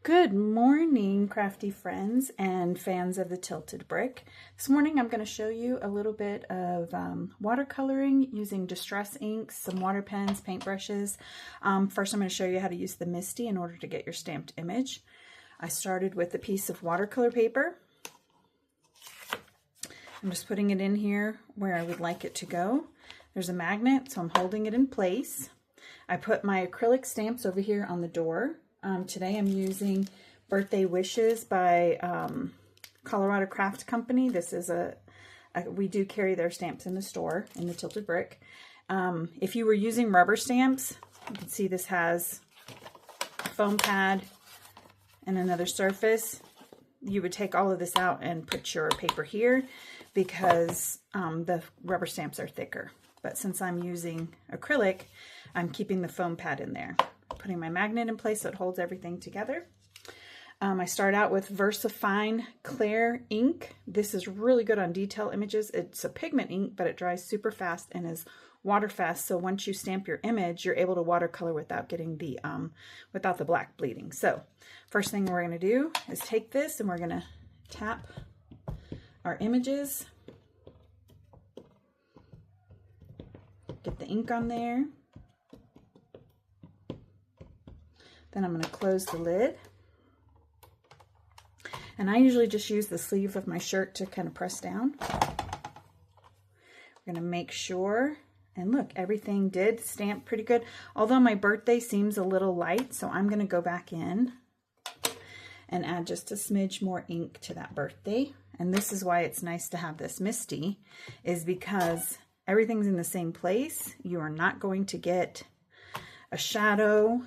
Good morning, crafty friends and fans of the Tilted Brick. This morning I'm going to show you a little bit of watercoloring using Distress inks, some water pens, paintbrushes. First I'm going to show you how to use the Misti in order to get your stamped image. I started with a piece of watercolor paper. I'm just putting it in here where I would like it to go. There's a magnet, so I'm holding it in place. I put my acrylic stamps over here on the door. Today I'm using Birthday Wishes by Colorado Craft Company. This is we do carry their stamps in the store, in the Tilted Brick. If you were using rubber stamps, you can see this has a foam pad and another surface. You would take all of this out and put your paper here because the rubber stamps are thicker. But since I'm using acrylic, I'm keeping the foam pad in there. Putting my magnet in place so it holds everything together. I start out with VersaFine Clear ink. This is really good on detail images. It's a pigment ink, but it dries super fast and is water fast. So once you stamp your image, you're able to watercolor without getting the without the black bleeding. So first thing we're going to do is take this and we're going to tap our images. Get the ink on there. Then I'm going to close the lid. And I usually just use the sleeve of my shirt to kind of press down. We're going to make sure, and look, everything did stamp pretty good. Although my birthday seems a little light, so I'm going to go back in and add just a smidge more ink to that birthday. And this is why it's nice to have this Misti, is because everything's in the same place. You are not going to get a shadow.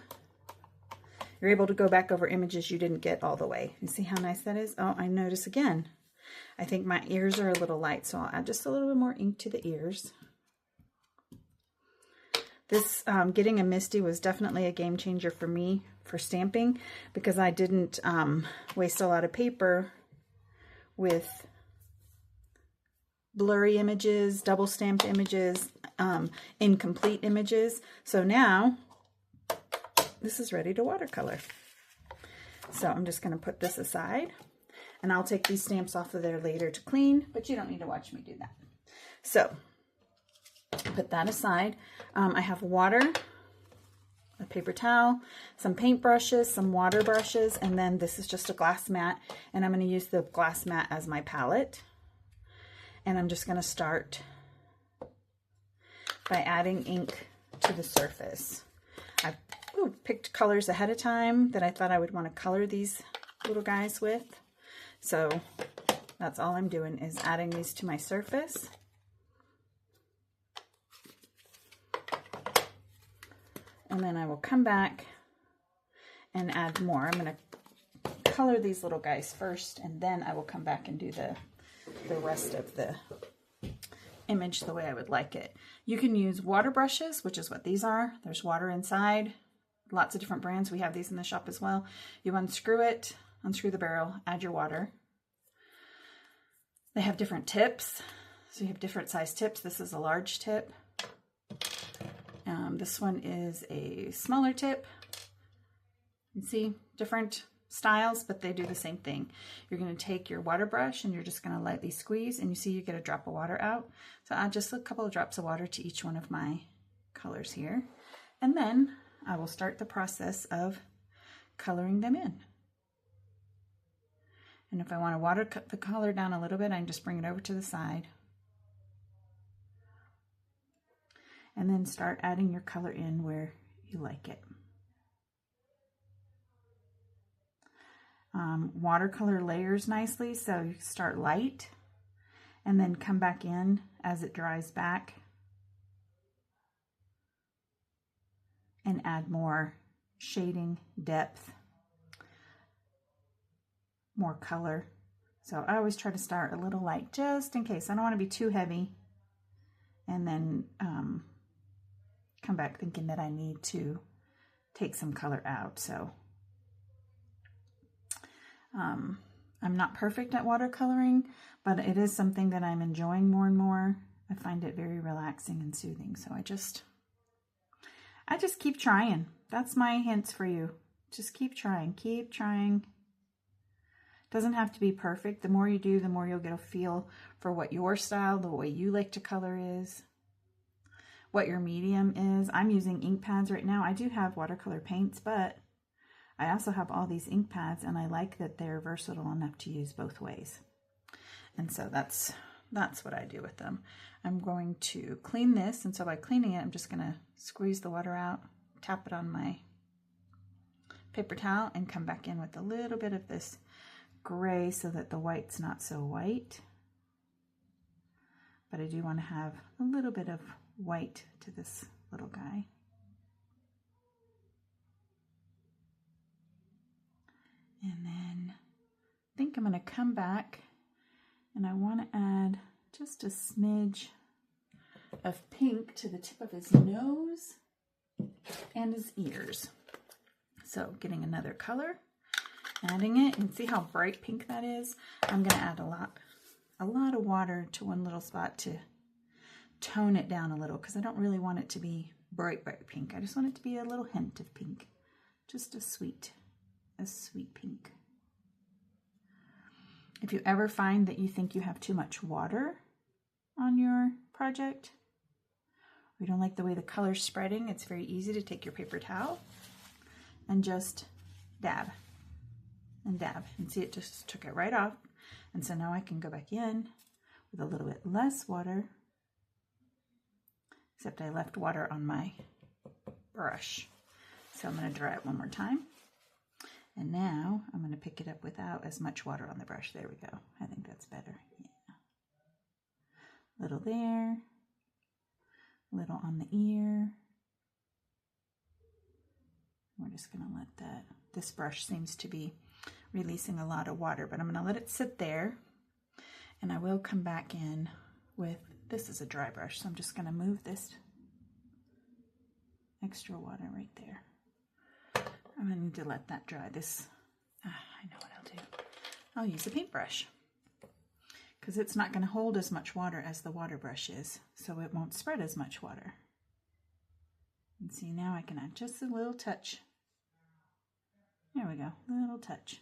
You're able to go back over images you didn't get all the way. You see how nice that is? Oh, I notice again. I think my ears are a little light, so I'll add just a little bit more ink to the ears. This getting a Misti was definitely a game changer for me for stamping because I didn't waste a lot of paper with blurry images, double stamped images, incomplete images. So now this is ready to watercolor. So I'm just going to put this aside and I'll take these stamps off of there later to clean, but you don't need to watch me do that. So put that aside. I have water, a paper towel, some paint brushes, some water brushes, and then this is just a glass mat, and I'm going to use the glass mat as my palette. And I'm just going to start by adding ink to the surface. I've picked colors ahead of time that I thought I would want to color these little guys with. So that's all I'm doing is adding these to my surface. And then I will come back and add more. I'm going to color these little guys first, and then I will come back and do the rest of the image the way I would like it. You can use water brushes, which is what these are. There's water inside. Lots of different brands. We have these in the shop as well. You unscrew it, unscrew the barrel, add your water. They have different tips. So you have different size tips. This is a large tip. This one is a smaller tip. You can see different styles, but they do the same thing. You're going to take your water brush and you're just going to lightly squeeze, and you see you get a drop of water out. So add just a couple of drops of water to each one of my colors here. And then I will start the process of coloring them in. And if I want to water the color down a little bit, I can just bring it over to the side. And then start adding your color in where you like it. Watercolor layers nicely, so you start light and then come back in as it dries back and add more shading, depth, more color. So I always try to start a little light just in case. I don't want to be too heavy and then come back thinking that I need to take some color out. So I'm not perfect at watercoloring, but it is something that I'm enjoying more and more. I find it very relaxing and soothing. So I just keep trying. That's my hints for you. Just keep trying, keep trying. Doesn't have to be perfect. The more you do, the more you'll get a feel for what your style, the way you like to color is, what your medium is. I'm using ink pads right now. I do have watercolor paints, but I also have all these ink pads, and I like that they're versatile enough to use both ways. And so that's what I do with them. I'm going to clean this, and so by cleaning it, I'm just going to squeeze the water out, tap it on my paper towel, and come back in with a little bit of this gray so that the white's not so white. But I do want to have a little bit of white to this little guy. And then I think I'm going to come back and I want to add just a smidge of pink to the tip of his nose and his ears. So getting another color, adding it, and see how bright pink that is. I'm going to add a lot of water to one little spot to tone it down a little, because I don't really want it to be bright pink. I just want it to be a little hint of pink, just a sweet pink. If you ever find that you think you have too much water on your project, or you don't like the way the color's spreading, it's very easy to take your paper towel and just dab and dab, and see, it just took it right off. And so now I can go back in with a little bit less water, except I left water on my brush. So I'm going to dry it one more time. And now I'm going to pick it up without as much water on the brush. There we go. I think that's better. Yeah. Little there, little on the ear. We're just going to let that, this brush seems to be releasing a lot of water, but I'm going to let it sit there, and I will come back in with, this is a dry brush, so I'm just going to move this extra water right there. I'm going to need to let that dry. I know what I'll do. I'll use a paintbrush, because it's not going to hold as much water as the water brush is, so it won't spread as much water. And see, now I can add just a little touch. There we go, little touch.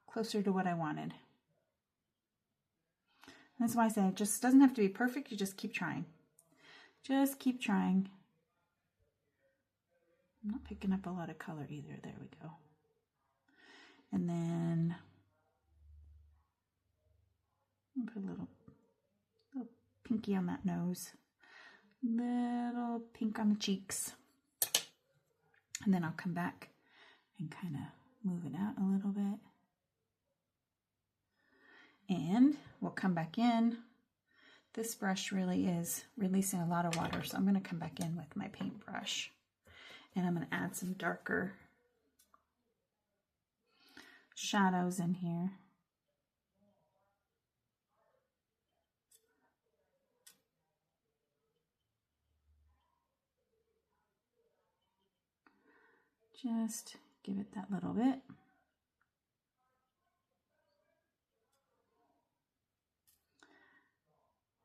Closer to what I wanted. That's why I say it just doesn't have to be perfect. You just keep trying. Just keep trying. I'm not picking up a lot of color either. There we go. And then I'll put a little pinky on that nose. Little pink on the cheeks. And then I'll come back and kind of move it out a little bit. And we'll come back in. This brush really is releasing a lot of water, so I'm going to come back in with my paintbrush. And I'm going to add some darker shadows in here. Just give it that little bit.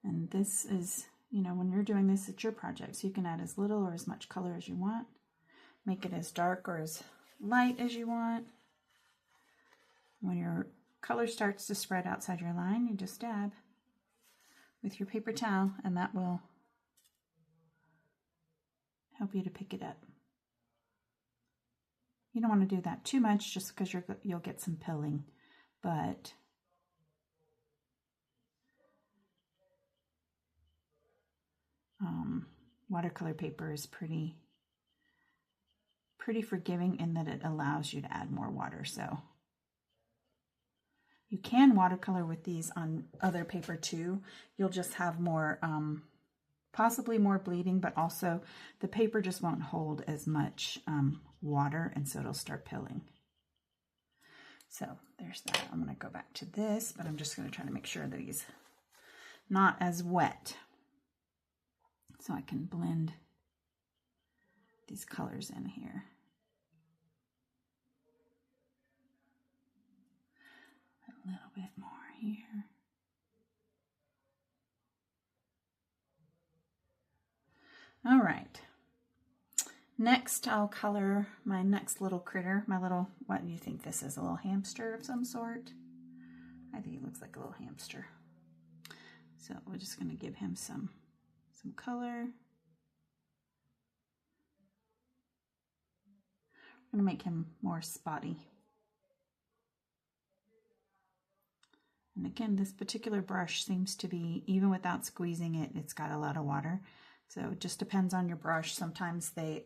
And this is, you know, when you're doing this, it's your project, so you can add as little or as much color as you want. Make it as dark or as light as you want. When your color starts to spread outside your line, you just dab with your paper towel, and that will help you to pick it up. You don't want to do that too much, just because you'll get some pilling, but watercolor paper is pretty forgiving in that it allows you to add more water. So you can watercolor with these on other paper too. You'll just have more, possibly more bleeding, but also the paper just won't hold as much water, and so it'll start pilling. So there's that. I'm going to go back to this, but I'm just going to try to make sure that he's not as wet, so I can blend these colors in here. A little bit more here. All right. Next, I'll color my next little critter, my little, what do you think this is, a little hamster of some sort? I think he looks like a little hamster. So we're just going to give him some color. I'm going to make him more spotty. And again, this particular brush seems to be, even without squeezing it, it's got a lot of water. So it just depends on your brush. Sometimes they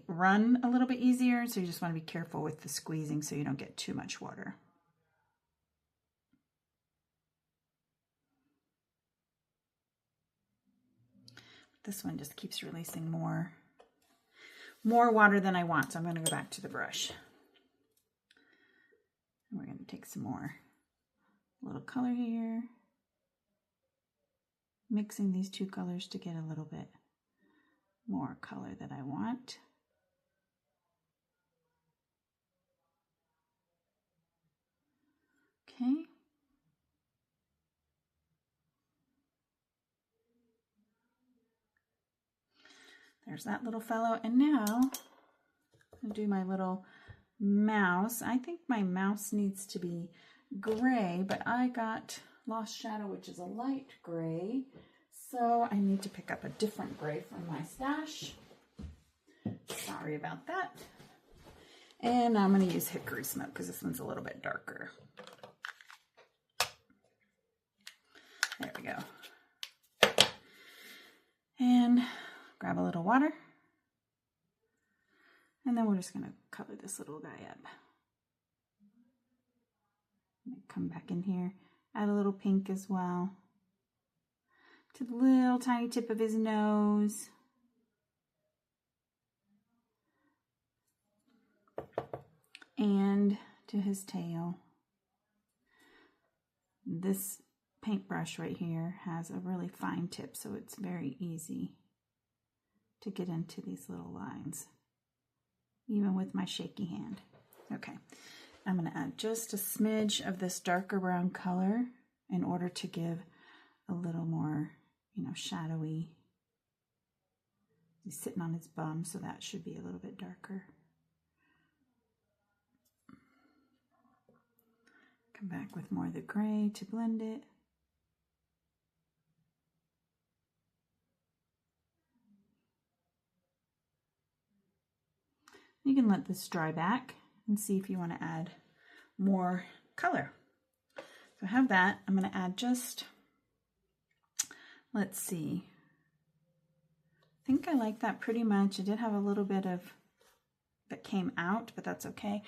run a little bit easier, so you just want to be careful with the squeezing so you don't get too much water. This one just keeps releasing more water than I want, so I'm going to go back to the brush. And we're going to take some more little color here, mixing these two colors to get a little bit more color that I want. Okay. There's that little fellow. And now I'll do my little mouse. I think my mouse needs to be gray, but I got Lost Shadow, which is a light gray. So I need to pick up a different gray from my stash. Sorry about that. And I'm going to use Hickory Smoke because this one's a little bit darker. There we go. And grab a little water. And then we're just going to color this little guy up. Come back in here, add a little pink as well to the little tiny tip of his nose. And to his tail. This paintbrush right here has a really fine tip, so it's very easy to get into these little lines, even with my shaky hand. Okay, I'm going to add just a smidge of this darker brown color in order to give a little more, shadowy. He's sitting on his bum, so that should be a little bit darker. Come back with more of the gray to blend it. You can let this dry back and see if you want to add more color. So I have that. I'm going to add just, let's see. I think I like that pretty much. I did have a little bit of that came out, but that's okay.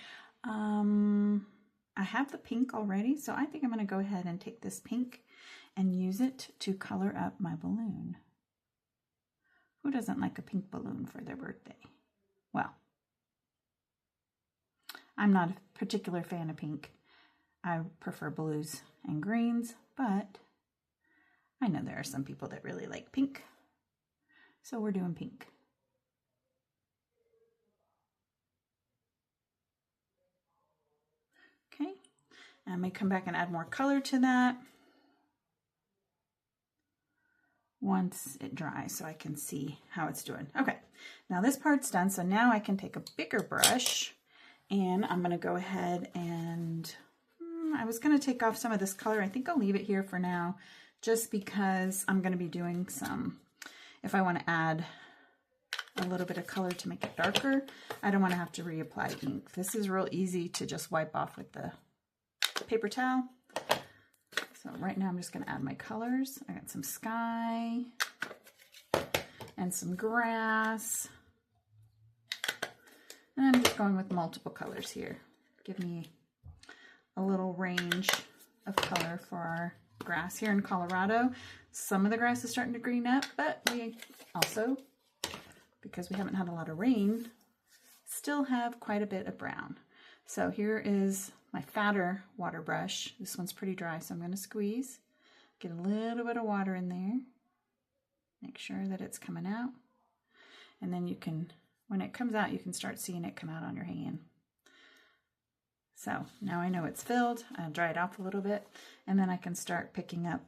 I have the pink already, so I think I'm going to go ahead and take this pink and use it to color up my balloon. Who doesn't like a pink balloon for their birthday? Well, I'm not a particular fan of pink. I prefer blues and greens, but I know there are some people that really like pink. So we're doing pink. Okay, I may come back and add more color to that once it dries so I can see how it's doing. Okay, now this part's done, so now I can take a bigger brush and I'm going to go ahead and I was going to take off some of this color. I think I'll leave it here for now just because I'm going to be doing some, if I want to add a little bit of color to make it darker, I don't want to have to reapply ink. This is real easy to just wipe off with the paper towel. So right now I'm just going to add my colors. I got some sky and some grass. And I'm just going with multiple colors here. Give me a little range of color for our grass here in Colorado. Some of the grass is starting to green up, but we also, because we haven't had a lot of rain, still have quite a bit of brown. So here is my fatter water brush. This one's pretty dry, so I'm going to squeeze, get a little bit of water in there, make sure that it's coming out, and then you can, when it comes out, you can start seeing it come out on your hand. So now I know it's filled. I'll dry it off a little bit, and then I can start picking up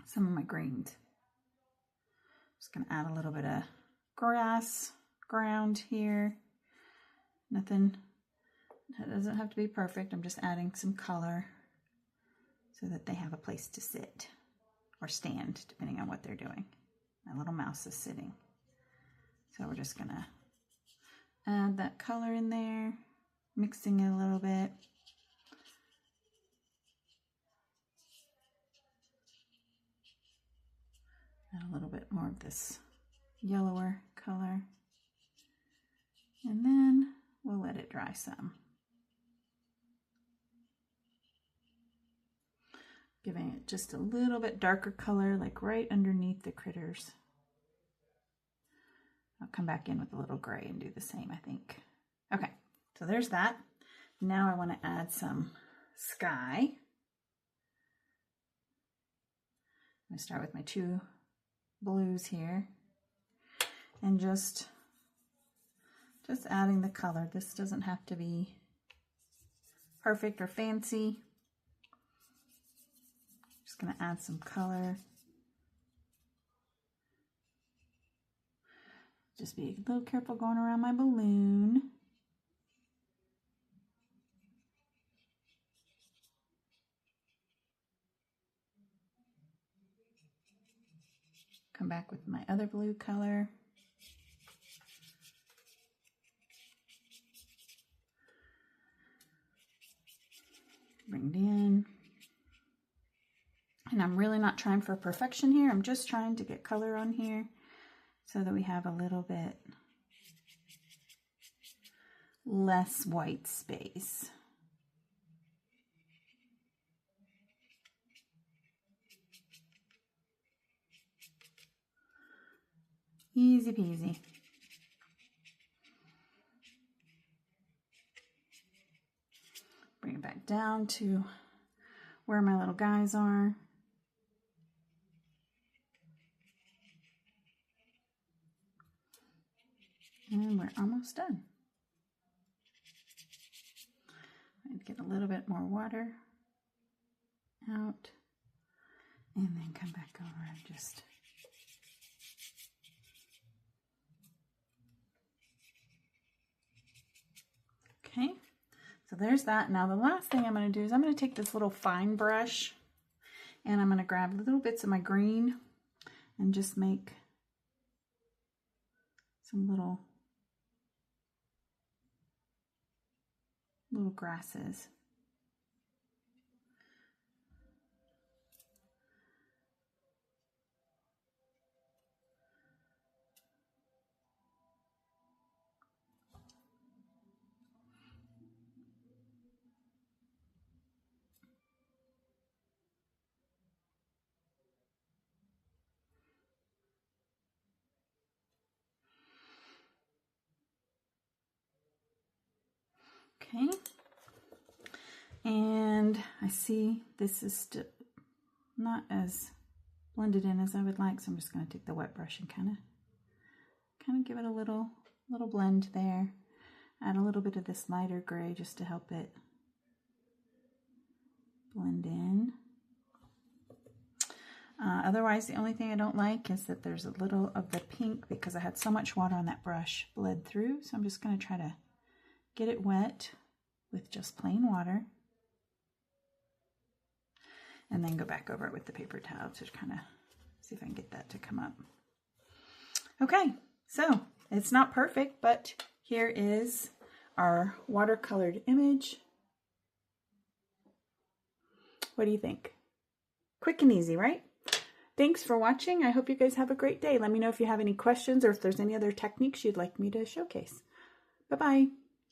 some of my greens. Just Just going to add a little bit of grass ground here. Nothing, it doesn't have to be perfect. I'm just adding some color so that they have a place to sit or stand, depending on what they're doing. My little mouse is sitting. So we're just gonna add that color in there, mixing it a little bit. Add a little bit more of this yellower color. And then we'll let it dry some. Giving it just a little bit darker color, like right underneath the critters. I'll come back in with a little gray and do the same, I think. Okay, so there's that. Now I want to add some sky. I'm going to start with my 2 blues here. And just adding the color. This doesn't have to be perfect or fancy. Just going to add some color. Just be a little careful going around my balloon. Come back with my other blue color. Bring it in. And I'm really not trying for perfection here. I'm just trying to get color on here so that we have a little bit less white space. Easy peasy. Bring it back down to where my little guys are. And we're almost done. I'd get a little bit more water out and then come back over and just okay. So there's that. Now the last thing I'm going to do is I'm going to take this little fine brush and I'm going to grab little bits of my green and just make some little grasses. Okay, and I see this is still not as blended in as I would like, so I'm just going to take the wet brush and kind of give it a little blend there. Add a little bit of this lighter gray just to help it blend in. Otherwise, the only thing I don't like is that there's a little of the pink because I had so much water on that brush bled through, so I'm just going to try to get it wet with just plain water and then go back over it with the paper towel to kind of see if I can get that to come up. Okay, so it's not perfect, but here is our watercolored image. What do you think? Quick and easy, right? Thanks for watching. I hope you guys have a great day. Let me know if you have any questions or if there's any other techniques you'd like me to showcase. Bye-bye.